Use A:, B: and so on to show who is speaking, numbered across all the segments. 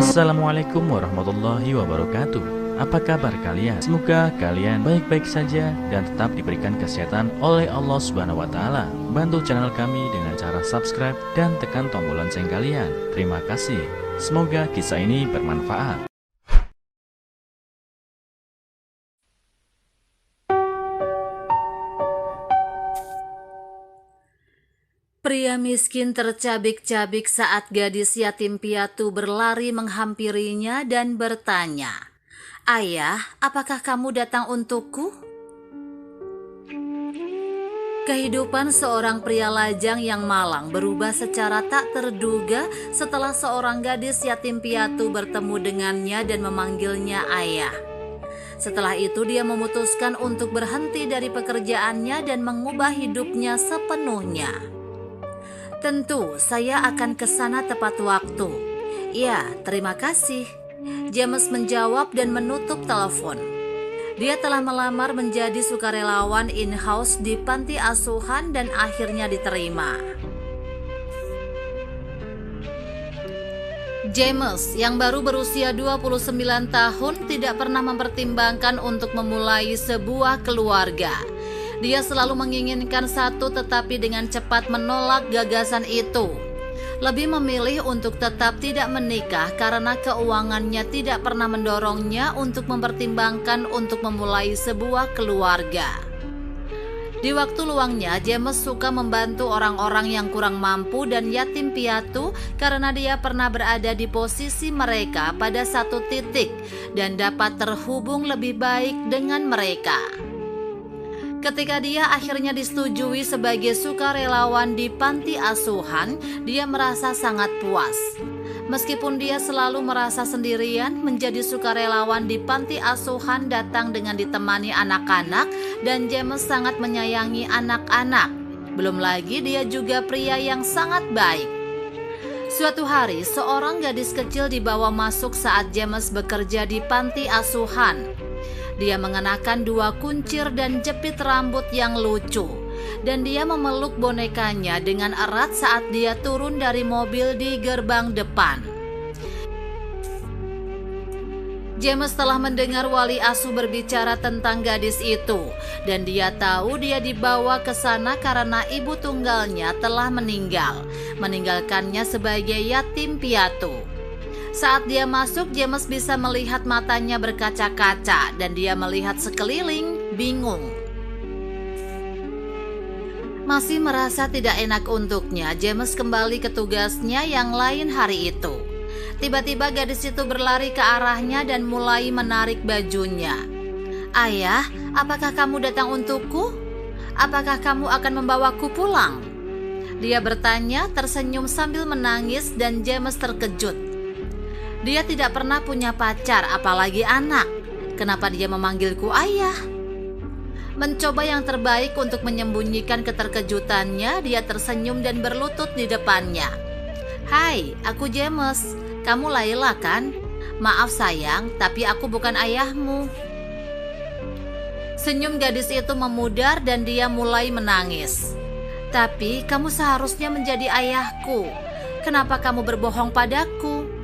A: Assalamualaikum warahmatullahi wabarakatuh. Apa kabar kalian? Semoga kalian baik-baik saja dan tetap diberikan kesehatan oleh Allah Subhanahu wa taala. Bantu channel kami dengan cara subscribe dan tekan tombol lonceng kalian. Terima kasih. Semoga kisah ini bermanfaat.
B: Pria miskin tercabik-cabik saat gadis yatim piatu berlari menghampirinya dan bertanya, "Ayah, apakah kamu datang untukku?" Kehidupan seorang pria lajang yang malang berubah secara tak terduga setelah seorang gadis yatim piatu bertemu dengannya dan memanggilnya ayah. Setelah itu dia memutuskan untuk berhenti dari pekerjaannya dan mengubah hidupnya sepenuhnya. "Tentu, saya akan ke sana tepat waktu." "Ya, terima kasih." James menjawab dan menutup telepon. Dia telah melamar menjadi sukarelawan in-house di panti asuhan dan akhirnya diterima. James yang baru berusia 29 tahun tidak pernah mempertimbangkan untuk memulai sebuah keluarga. Dia selalu menginginkan satu tetapi dengan cepat menolak gagasan itu. Lebih memilih untuk tetap tidak menikah karena keuangannya tidak pernah mendorongnya untuk mempertimbangkan untuk memulai sebuah keluarga. Di waktu luangnya, James suka membantu orang-orang yang kurang mampu dan yatim piatu karena dia pernah berada di posisi mereka pada satu titik dan dapat terhubung lebih baik dengan mereka. Ketika dia akhirnya disetujui sebagai sukarelawan di panti asuhan, dia merasa sangat puas. Meskipun dia selalu merasa sendirian, menjadi sukarelawan di panti asuhan datang dengan ditemani anak-anak dan James sangat menyayangi anak-anak. Belum lagi dia juga pria yang sangat baik. Suatu hari, seorang gadis kecil dibawa masuk saat James bekerja di panti asuhan. Dia mengenakan 2 kuncir dan jepit rambut yang lucu, dan dia memeluk bonekanya dengan erat saat dia turun dari mobil di gerbang depan. James telah mendengar wali asuh berbicara tentang gadis itu, dan dia tahu dia dibawa ke sana karena ibu tunggalnya telah meninggal, meninggalkannya sebagai yatim piatu. Saat dia masuk, James bisa melihat matanya berkaca-kaca dan dia melihat sekeliling, bingung. Masih merasa tidak enak untuknya, James kembali ke tugasnya yang lain hari itu. Tiba-tiba gadis itu berlari ke arahnya dan mulai menarik bajunya. "Ayah, apakah kamu datang untukku? Apakah kamu akan membawaku pulang?" Dia bertanya tersenyum sambil menangis dan James terkejut. Dia tidak pernah punya pacar, apalagi anak. Kenapa dia memanggilku ayah? Mencoba yang terbaik untuk menyembunyikan keterkejutannya, dia tersenyum dan berlutut di depannya. "Hai, aku James. Kamu Layla kan? Maaf sayang, tapi aku bukan ayahmu." Senyum gadis itu memudar dan dia mulai menangis. "Tapi kamu seharusnya menjadi ayahku. Kenapa kamu berbohong padaku?"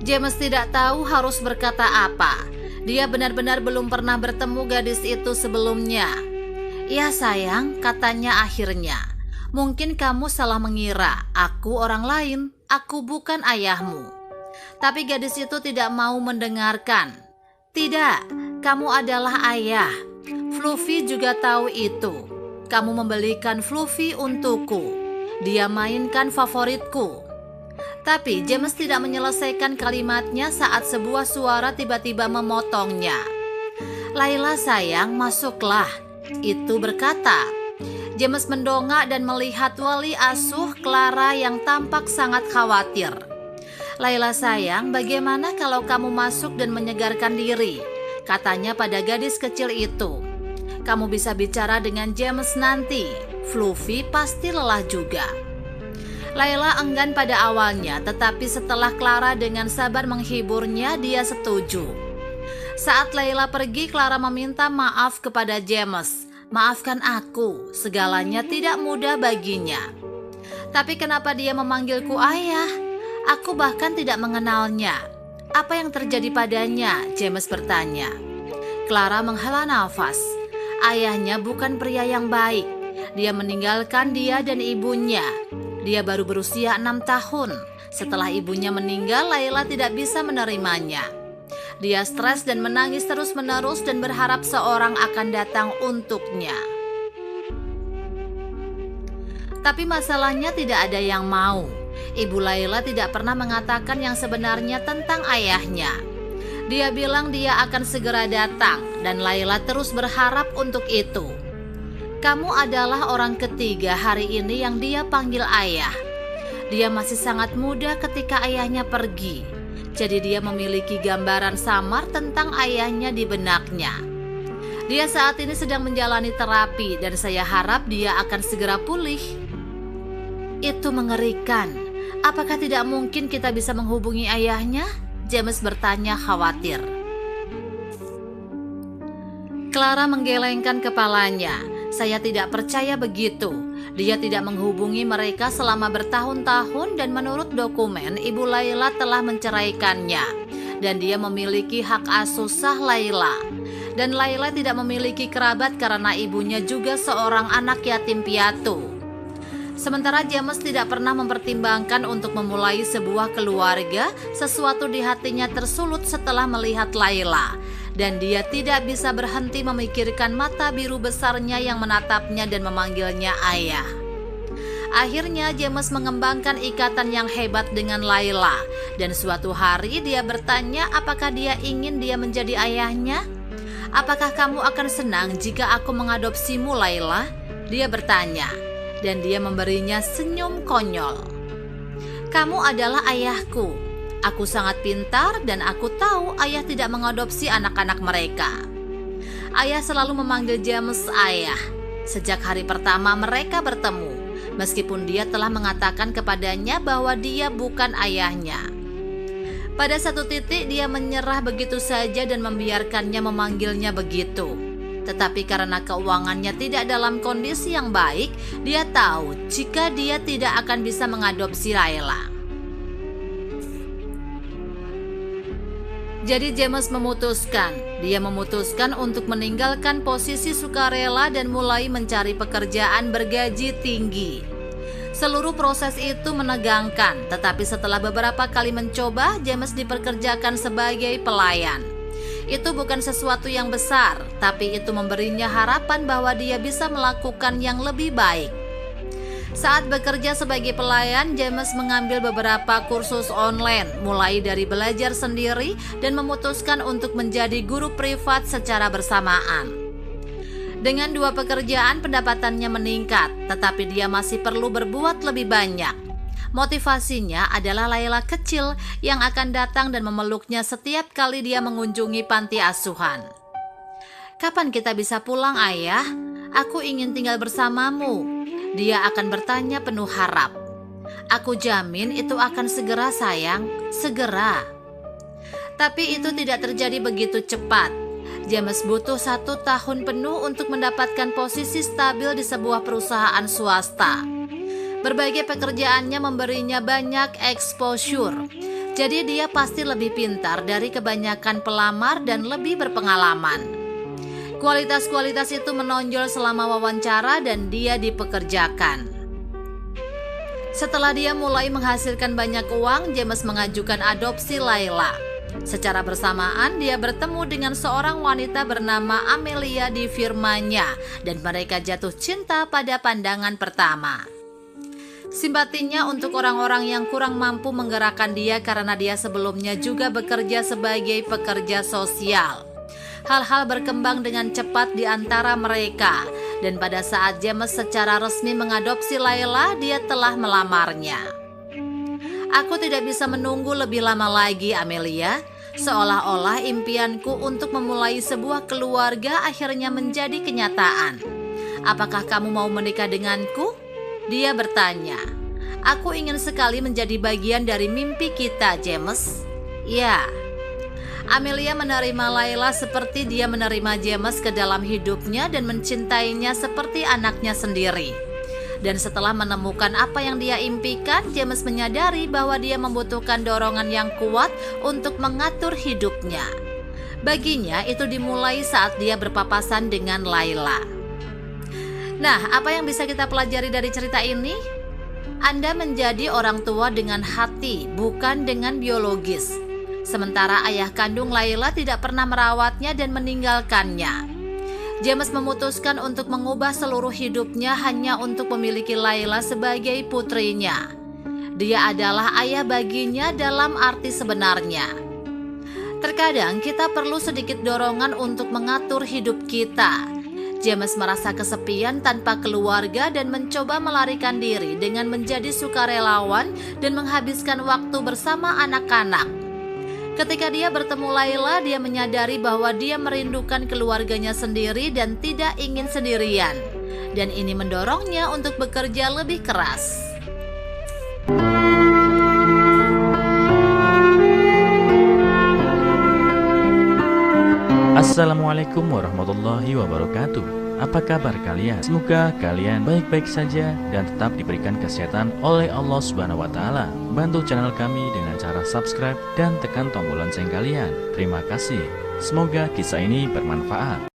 B: James tidak tahu harus berkata apa. Dia benar-benar belum pernah bertemu gadis itu sebelumnya. "Ya sayang," katanya akhirnya. "Mungkin kamu salah mengira. Aku orang lain. Aku bukan ayahmu." Tapi gadis itu tidak mau mendengarkan. "Tidak, kamu adalah ayah. Fluffy juga tahu itu. Kamu membelikan Fluffy untukku. Dia mainkan favoritku." Tapi James tidak menyelesaikan kalimatnya saat sebuah suara tiba-tiba memotongnya. "Layla sayang, masuklah," itu berkata. James mendongak dan melihat wali asuh Clara yang tampak sangat khawatir. "Layla sayang, bagaimana kalau kamu masuk dan menyegarkan diri?" katanya pada gadis kecil itu. "Kamu bisa bicara dengan James nanti. Fluffy pasti lelah juga." Layla enggan pada awalnya, tetapi setelah Clara dengan sabar menghiburnya, dia setuju. Saat Layla pergi, Clara meminta maaf kepada James. "Maafkan aku, segalanya tidak mudah baginya." "Tapi kenapa dia memanggilku ayah? Aku bahkan tidak mengenalnya. Apa yang terjadi padanya? James bertanya. Clara menghela nafas. Ayahnya bukan pria yang baik. Dia meninggalkan dia dan ibunya. Dia baru berusia 6 tahun. Setelah ibunya meninggal, Layla tidak bisa menerimanya. Dia stres dan menangis terus-menerus dan berharap seorang akan datang untuknya. Tapi masalahnya tidak ada yang mau. Ibu Layla tidak pernah mengatakan yang sebenarnya tentang ayahnya. Dia bilang dia akan segera datang dan Layla terus berharap untuk itu. Kamu adalah orang ketiga hari ini yang dia panggil ayah. Dia masih sangat muda ketika ayahnya pergi. Jadi dia memiliki gambaran samar tentang ayahnya di benaknya. Dia saat ini sedang menjalani terapi dan saya harap dia akan segera pulih. Itu mengerikan. Apakah tidak mungkin kita bisa menghubungi ayahnya? James bertanya khawatir. Clara menggelengkan kepalanya. Saya tidak percaya begitu. Dia tidak menghubungi mereka selama bertahun-tahun dan menurut dokumen Ibu Layla telah menceraikannya. Dan dia memiliki hak asuh sah Layla. Dan Layla tidak memiliki kerabat karena ibunya juga seorang anak yatim piatu. Sementara James tidak pernah mempertimbangkan untuk memulai sebuah keluarga, sesuatu di hatinya tersulut setelah melihat Layla. Dan dia tidak bisa berhenti memikirkan mata biru besarnya yang menatapnya dan memanggilnya ayah. Akhirnya James mengembangkan ikatan yang hebat dengan Layla. Dan suatu hari dia bertanya apakah dia ingin dia menjadi ayahnya. Apakah kamu akan senang jika aku mengadopsimu, Layla? Dia bertanya. Dan dia memberinya senyum konyol. Kamu adalah ayahku. Aku sangat pintar dan aku tahu ayah tidak mengadopsi anak-anak mereka. Ayah selalu memanggil James ayah. Sejak hari pertama mereka bertemu, meskipun dia telah mengatakan kepadanya bahwa dia bukan ayahnya. Pada satu titik dia menyerah begitu saja dan membiarkannya memanggilnya begitu. Tetapi karena keuangannya tidak dalam kondisi yang baik, dia tahu jika dia tidak akan bisa mengadopsi Layla. Jadi James memutuskan untuk meninggalkan posisi sukarela dan mulai mencari pekerjaan bergaji tinggi. Seluruh proses itu menegangkan, tetapi setelah beberapa kali mencoba, James dipekerjakan sebagai pelayan. Itu bukan sesuatu yang besar, tapi itu memberinya harapan bahwa dia bisa melakukan yang lebih baik. Saat bekerja sebagai pelayan, James mengambil beberapa kursus online, mulai dari belajar sendiri dan memutuskan untuk menjadi guru privat secara bersamaan. Dengan 2 pekerjaan, pendapatannya meningkat, tetapi dia masih perlu berbuat lebih banyak. Motivasinya adalah Layla kecil yang akan datang dan memeluknya setiap kali dia mengunjungi panti asuhan. Kapan kita bisa pulang, ayah? Aku ingin tinggal bersamamu. Dia akan bertanya penuh harap. Aku jamin itu akan segera, sayang, segera. Tapi itu tidak terjadi begitu cepat. James butuh 1 tahun penuh untuk mendapatkan posisi stabil di sebuah perusahaan swasta. Berbagai pekerjaannya memberinya banyak exposure. Jadi dia pasti lebih pintar dari kebanyakan pelamar dan lebih berpengalaman. Kualitas-kualitas itu menonjol selama wawancara dan dia dipekerjakan. Setelah dia mulai menghasilkan banyak uang, James mengajukan adopsi Layla. Secara bersamaan dia bertemu dengan seorang wanita bernama Amelia di firmanya dan mereka jatuh cinta pada pandangan pertama. Simpatinya untuk orang-orang yang kurang mampu menggerakkan dia karena dia sebelumnya juga bekerja sebagai pekerja sosial. Hal-hal berkembang dengan cepat di antara mereka dan pada saat James secara resmi mengadopsi Layla, dia telah melamarnya. Aku tidak bisa menunggu lebih lama lagi, Amelia. Seolah-olah impianku untuk memulai sebuah keluarga akhirnya menjadi kenyataan. Apakah kamu mau menikah denganku? Dia bertanya. Aku ingin sekali menjadi bagian dari mimpi kita, James. Ya. Amelia menerima Layla seperti dia menerima James ke dalam hidupnya dan mencintainya seperti anaknya sendiri. Dan setelah menemukan apa yang dia impikan, James menyadari bahwa dia membutuhkan dorongan yang kuat untuk mengatur hidupnya. Baginya itu dimulai saat dia berpapasan dengan Layla. Nah, apa yang bisa kita pelajari dari cerita ini? Anda menjadi orang tua dengan hati, bukan dengan biologis. Sementara ayah kandung Layla tidak pernah merawatnya dan meninggalkannya. James memutuskan untuk mengubah seluruh hidupnya hanya untuk memiliki Layla sebagai putrinya. Dia adalah ayah baginya dalam arti sebenarnya. Terkadang kita perlu sedikit dorongan untuk mengatur hidup kita. James merasa kesepian tanpa keluarga dan mencoba melarikan diri dengan menjadi sukarelawan dan menghabiskan waktu bersama anak-anak. Ketika dia bertemu Layla, dia menyadari bahwa dia merindukan keluarganya sendiri dan tidak ingin sendirian. Dan ini mendorongnya untuk bekerja lebih keras.
A: Assalamualaikum warahmatullahi wabarakatuh. Apa kabar kalian? Semoga kalian baik-baik saja dan tetap diberikan kesehatan oleh Allah Subhanahu wa Ta'ala. Bantu channel kami dengan cara subscribe dan tekan tombol lonceng kalian. Terima kasih. Semoga kisah ini bermanfaat.